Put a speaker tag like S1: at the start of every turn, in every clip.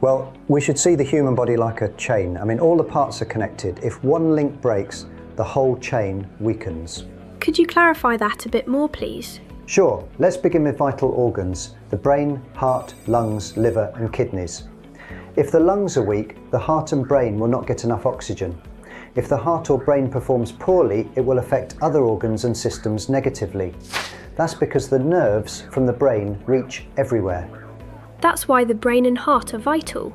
S1: Well, we should see the human body like a chain. I mean, all the parts are connected. If one link breaks, the whole chain weakens.
S2: Could you clarify that a bit more, please?
S1: Sure, let's begin with vital organs, the brain, heart, lungs, liver and kidneys. If the lungs are weak, the heart and brain will not get enough oxygen. If the heart or brain performs poorly, it will affect other organs and systems negatively. That's because the nerves from the brain reach everywhere.
S2: That's why the brain and heart are vital.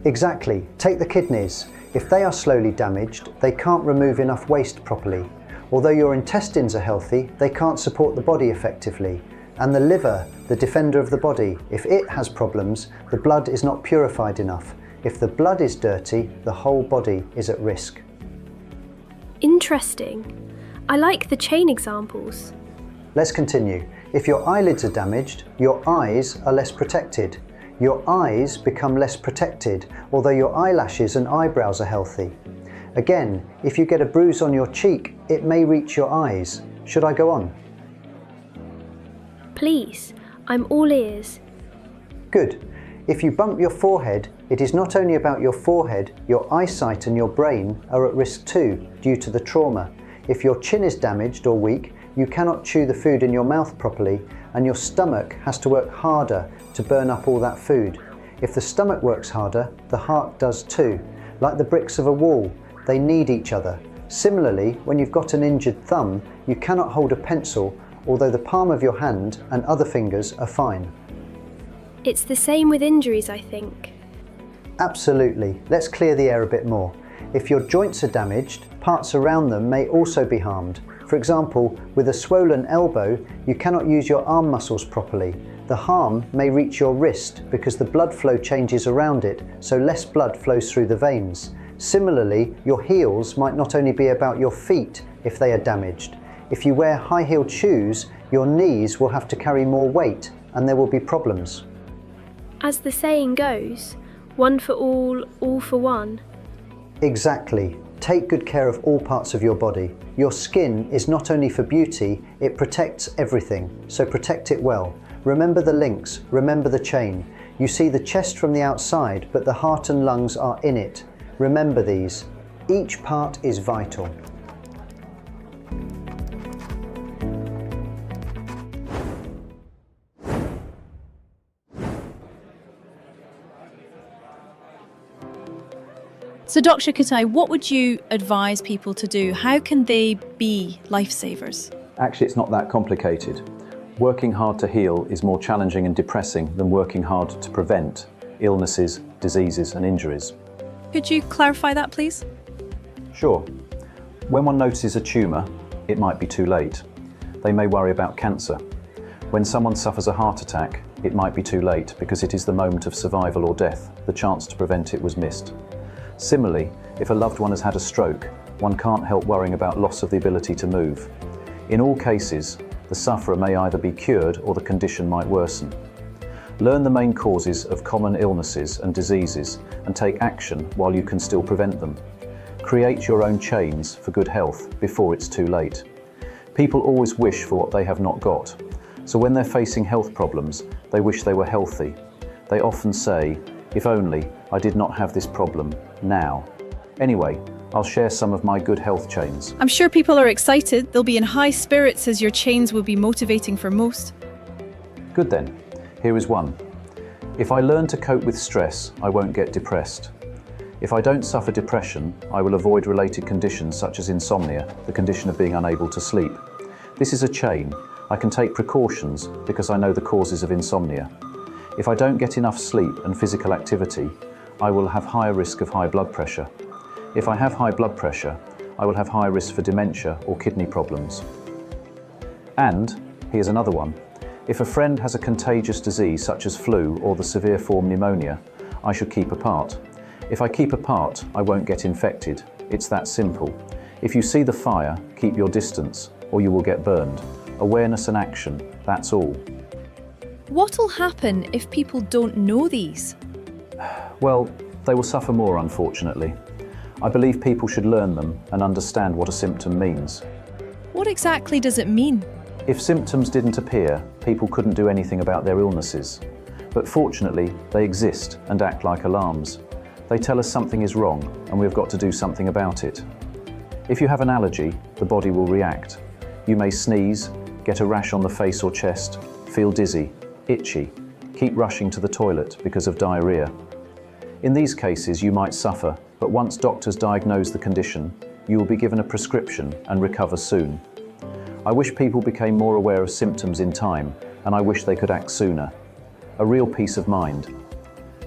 S1: Exactly. Take the kidneys. If they are slowly damaged, they can't remove enough waste properly. Although your intestines are healthy, they can't support the body effectively. And the liver, the defender of the body, if it has problems, the blood is not purified enough. If the blood is dirty, the whole body is at risk.
S2: Interesting. I like the chain examples.
S1: Let's continue. If your eyelids are damaged, your eyes are less protected. Your eyes become less protected, although your eyelashes and eyebrows are healthy. Again, if you get a bruise on your cheek, it may reach your eyes. Should I go on?
S2: Please, I'm all ears.
S1: Good. If you bump your forehead, it is not only about your forehead, your eyesight and your brain are at risk too, due to the trauma. If your chin is damaged or weak, you cannot chew the food in your mouth properly, and your stomach has to work harder to burn up all that food. If the stomach works harder, the heart does too. Like the bricks of a wall, they need each other. Similarly, when you've got an injured thumb, you cannot hold a pencil, although the palm of your hand and other fingers are fine.
S2: It's the same with injuries, I think.
S1: Absolutely. Let's clear the air a bit more. If your joints are damaged, parts around them may also be harmed. For example, with a swollen elbow, you cannot use your arm muscles properly. The harm may reach your wrist because the blood flow changes around it, so less blood flows through the veins. Similarly, your heels might not only be about your feet if they are damaged. If you wear high-heeled shoes, your knees will have to carry more weight and there will be problems.
S2: As the saying goes, one for all for one.
S1: Exactly. Take good care of all parts of your body. Your skin is not only for beauty, it protects everything, so protect it well. Remember the links, remember the chain. You see the chest from the outside, but the heart and lungs are in it. Remember these. Each part is vital.
S3: So Dr. Kutai, what would you advise people to do? How can they be lifesavers?
S4: Actually, it's not that complicated. Working hard to heal is more challenging and depressing than working hard to prevent illnesses, diseases and injuries.
S3: Could you clarify that, please?
S4: Sure. When one notices a tumour, it might be too late. They may worry about cancer. When someone suffers a heart attack, it might be too late because it is the moment of survival or death. The chance to prevent it was missed. Similarly, if a loved one has had a stroke, one can't help worrying about loss of the ability to move. In all cases, the sufferer may either be cured or the condition might worsen. Learn the main causes of common illnesses and diseases and take action while you can still prevent them. Create your own chains for good health before it's too late. People always wish for what they have not got, so when they're facing health problems, they wish they were healthy. They often say, "If only I did not have this problem now." Anyway, I'll share some of my good health chains.
S3: I'm sure people are excited. They'll be in high spirits as your chains will be motivating for most.
S4: Good then. Here is one. If I learn to cope with stress, I won't get depressed. If I don't suffer depression, I will avoid related conditions such as insomnia, the condition of being unable to sleep. This is a chain. I can take precautions because I know the causes of insomnia. If I don't get enough sleep and physical activity, I will have higher risk of high blood pressure. If I have high blood pressure, I will have higher risk for dementia or kidney problems. And, here's another one. If a friend has a contagious disease such as flu or the severe form pneumonia, I should keep apart. If I keep apart, I won't get infected. It's that simple. If you see the fire, keep your distance, or you will get burned. Awareness and action, that's all.
S3: What'll happen if people don't know these?
S4: Well, they will suffer more, unfortunately. I believe people should learn them and understand what a symptom means.
S3: What exactly does it mean?
S4: If symptoms didn't appear, people couldn't do anything about their illnesses. But fortunately, they exist and act like alarms. They tell us something is wrong and we've got to do something about it. If you have an allergy, the body will react. You may sneeze, get a rash on the face or chest, feel dizzy, itchy, keep rushing to the toilet because of diarrhea. In these cases, you might suffer, but once doctors diagnose the condition, you will be given a prescription and recover soon. I wish people became more aware of symptoms in time, and I wish they could act sooner. A real peace of mind.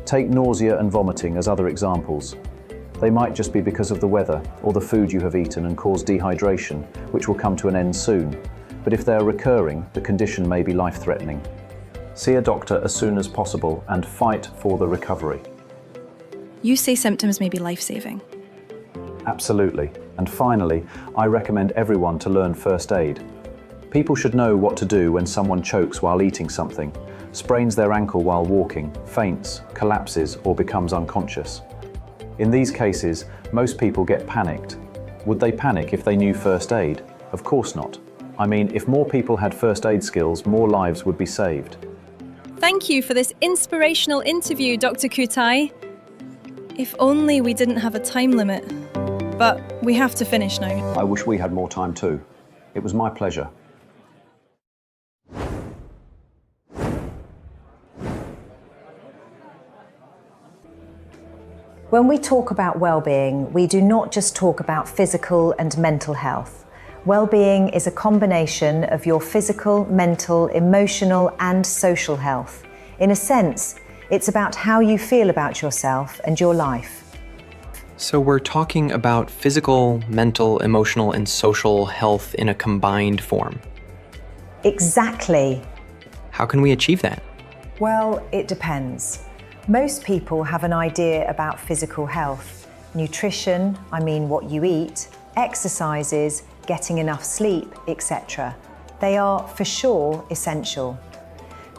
S4: Take nausea and vomiting as other examples. They might just be because of the weather or the food you have eaten and cause dehydration, which will come to an end soon. But if they are recurring, the condition may be life-threatening. See a doctor as soon as possible and fight for the recovery.
S3: You say symptoms may be life-saving.
S4: Absolutely. And finally, I recommend everyone to learn first aid. People should know what to do when someone chokes while eating something, sprains their ankle while walking, faints, collapses, or becomes unconscious. In these cases, most people get panicked. Would they panic if they knew first aid? Of course not. I mean, if more people had first aid skills, more lives would be saved.
S3: Thank you for this inspirational interview, Dr. Kutai. If only we didn't have a time limit. But we have to finish now.
S4: I wish we had more time too. It was my pleasure.
S5: When we talk about well-being, we do not just talk about physical and mental health. Well-being is a combination of your physical, mental, emotional, and social health. In a sense, it's about how you feel about yourself and your life.
S6: So we're talking about physical, mental, emotional, and social health in a combined form.
S5: Exactly.
S6: How can we achieve that?
S5: Well, it depends. Most people have an idea about physical health. Nutrition, I mean what you eat, exercises, getting enough sleep, etc. They are for sure essential.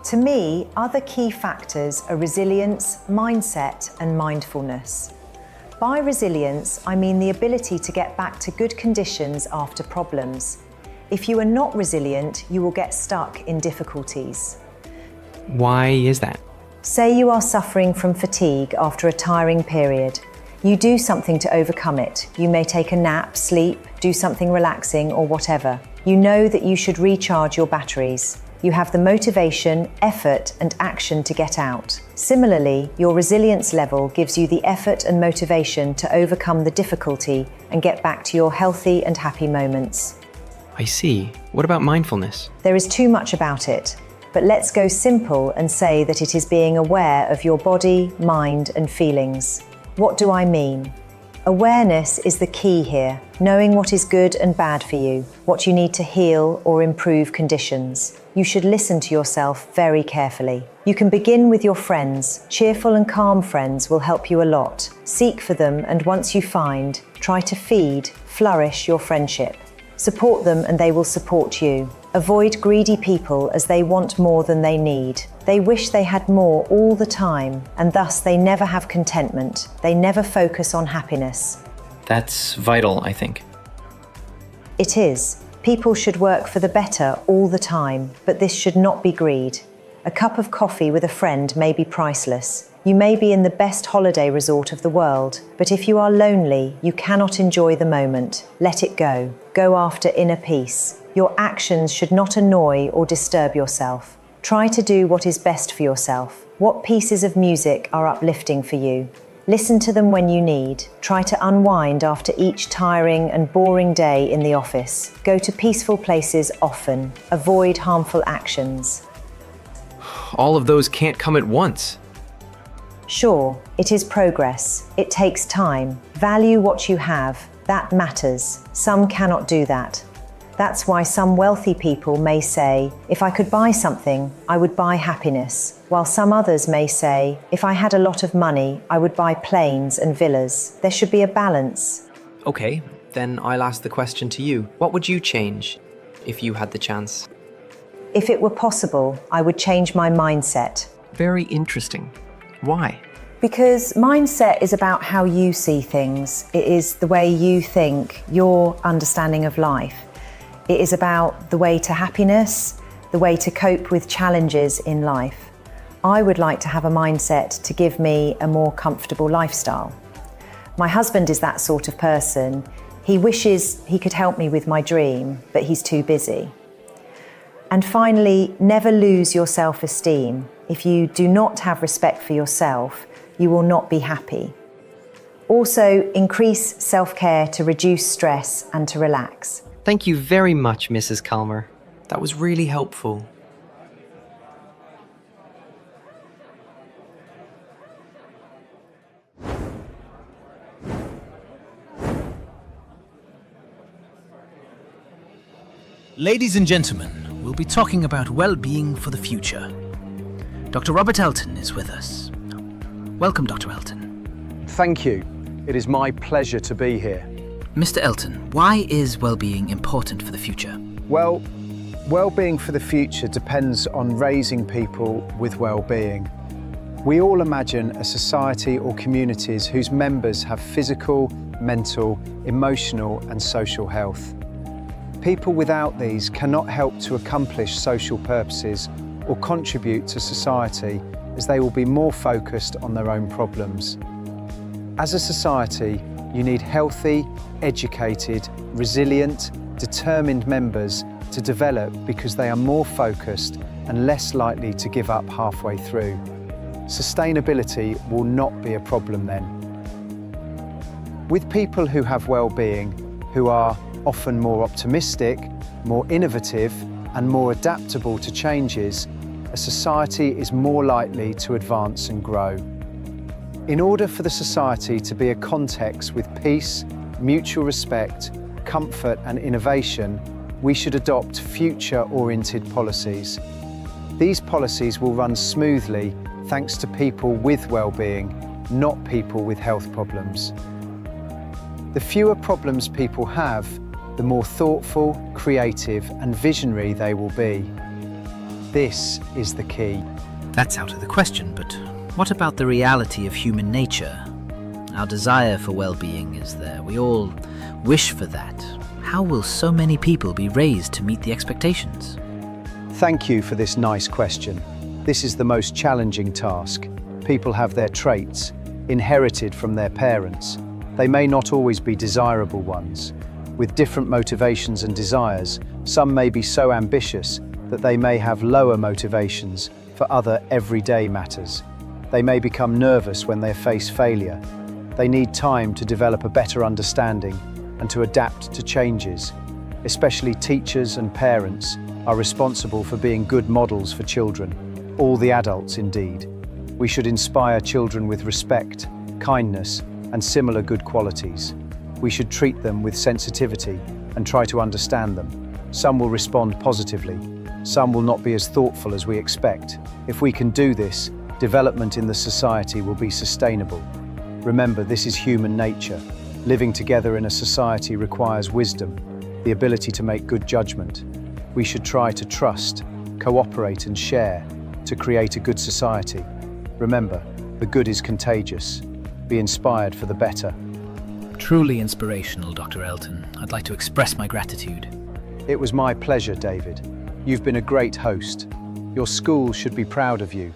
S5: To me, other key factors are resilience, mindset, and mindfulness. By resilience, I mean the ability to get back to good conditions after problems. If you are not resilient, you will get stuck in difficulties.
S6: Why is that?
S5: Say you are suffering from fatigue after a tiring period. You do something to overcome it. You may take a nap, sleep, do something relaxing, or whatever. You know that you should recharge your batteries. You have the motivation, effort, and action to get out. Similarly, your resilience level gives you the effort and motivation to overcome the difficulty and get back to your healthy and happy moments.
S6: I see. What about mindfulness?
S5: There is too much about it, but let's go simple and say that it is being aware of your body, mind, and feelings. What do I mean? Awareness is the key here, knowing what is good and bad for you, what you need to heal or improve conditions. You should listen to yourself very carefully. You can begin with your friends. Cheerful and calm friends will help you a lot. Seek for them, and once you find, try to feed, flourish your friendship. Support them and they will support you. Avoid greedy people as they want more than they need. They wish they had more all the time, and thus they never have contentment. They never focus on happiness.
S6: That's vital, I think.
S5: It is. People should work for the better all the time, but this should not be greed. A cup of coffee with a friend may be priceless. You may be in the best holiday resort of the world, but if you are lonely, you cannot enjoy the moment. Let it go. Go after inner peace. Your actions should not annoy or disturb yourself. Try to do what is best for yourself. What pieces of music are uplifting for you? Listen to them when you need. Try to unwind after each tiring and boring day in the office. Go to peaceful places often. Avoid harmful actions.
S6: All of those can't come at once.
S5: Sure, it is progress. It takes time. Value what you have. That matters. Some cannot do that. That's why some wealthy people may say, if I could buy something, I would buy happiness. While some others may say, if I had a lot of money, I would buy planes and villas. There should be a balance.
S6: Okay, then I'll ask the question to you. What would you change if you had the chance?
S5: If it were possible, I would change my mindset.
S6: Very interesting. Why?
S5: Because mindset is about how you see things. It is the way you think, your understanding of life. It is about the way to happiness, the way to cope with challenges in life. I would like to have a mindset to give me a more comfortable lifestyle. My husband is that sort of person. He wishes he could help me with my dream, but he's too busy. And finally, never lose your self-esteem. If you do not have respect for yourself, you will not be happy. Also, increase self-care to reduce stress and to relax.
S6: Thank you very much, Mrs. Calmer. That was really helpful.
S7: Ladies and gentlemen, we'll be talking about well-being for the future. Dr. Robert Elton is with us. Welcome, Dr. Elton.
S8: Thank you. It is my pleasure to be here.
S7: Mr. Elton, why is well-being important for the future?
S8: Well, well-being for the future depends on raising people with well-being. We all imagine a society or communities whose members have physical, mental, emotional and social health. People without these cannot help to accomplish social purposes or contribute to society, as they will be more focused on their own problems. As a society, you need healthy, educated, resilient, determined members to develop because they are more focused and less likely to give up halfway through. Sustainability will not be a problem then. With people who have well-being, who are often more optimistic, more innovative, and more adaptable to changes, a society is more likely to advance and grow. In order for the society to be a context with peace, mutual respect, comfort and innovation, we should adopt future-oriented policies. These policies will run smoothly thanks to people with well-being, not people with health problems. The fewer problems people have, the more thoughtful, creative and visionary they will be. This is the key.
S7: That's out of the question, but what about the reality of human nature? Our desire for well-being is there. We all wish for that. How will so many people be raised to meet the expectations?
S8: Thank you for this nice question. This is the most challenging task. People have their traits, inherited from their parents. They may not always be desirable ones. With different motivations and desires, some may be so ambitious that they may have lower motivations for other everyday matters. They may become nervous when they face failure. They need time to develop a better understanding and to adapt to changes. Especially teachers and parents are responsible for being good models for children, all the adults indeed. We should inspire children with respect, kindness, and similar good qualities. We should treat them with sensitivity and try to understand them. Some will respond positively. Some will not be as thoughtful as we expect. If we can do this, development in the society will be sustainable. Remember, this is human nature. Living together in a society requires wisdom, the ability to make good judgment. We should try to trust, cooperate and share to create a good society. Remember, the good is contagious. Be inspired for the better.
S7: Truly inspirational, Dr. Elton. I'd like to express my gratitude.
S8: It was my pleasure, David. You've been a great host. Your school should be proud of you.